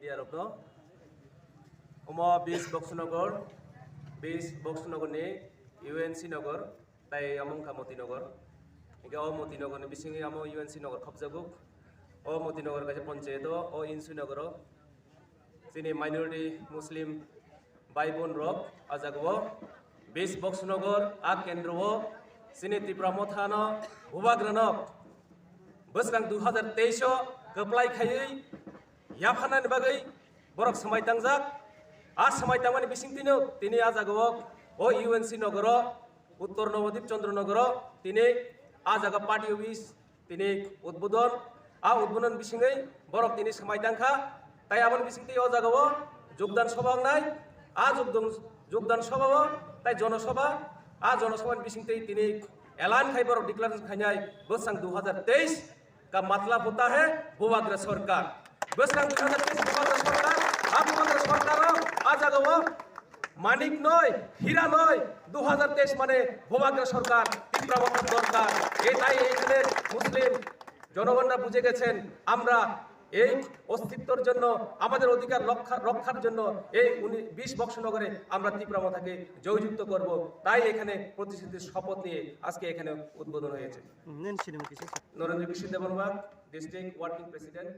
media rokno omo 20 boxnogor ni UNC nogor tai among kamoti nogor ike o moti nogor ni bisingi amo UNC nogor khobjaguk o moti nogor kaise panchayat o insu nogor sini minority muslim bai bon rok ajago 20 boxnogor a kendro sini Tripura mothano ubagrano bosrang 2023 keplai khayai yafanan bagai borok samai tangjak a samai tangmani bisingtino tini ajago o UNC nogoro उत्तर नवद्वीप चंद्रनगर तिनी आजागा party office तिनी उद्बोधन आ उद्बोधन बिसिङै बरक तिनी समायदांखा ताई आबन बिसिंति ओ जागाव योगदान सभा नाय आ योगदान सभा ताई जनसभा आ जनसभा बिसिंति तिनी ऐलान खाइ बरक डिक्लेरेशन खाइनाय बोसरां 2023 का मतलब होता है भूभाग्र सरकार बोसरां 2023 भूभाग्र सरकार आ भूभाग्र सरकार आ जागाव मानिक नय हीरा नय 2023 মানে ভূভাগ্র সরকার তীব্রবর্তন দরকার এটাই এখানে মুসলিম জনগণরা বুঝে গেছেন আমরা এই অস্তিত্বের জন্য আমাদের অধিকার রক্ষার জন্য এই 20 বক্সনগরে আমরা তীব্রমতাকে জয়যুক্ত করব তাই এখানে প্রতিশ্রুতির শপথ নিয়ে আজকে এখানে উদ্বোধন হয়েছে Narendra Krishna Debbarma district working president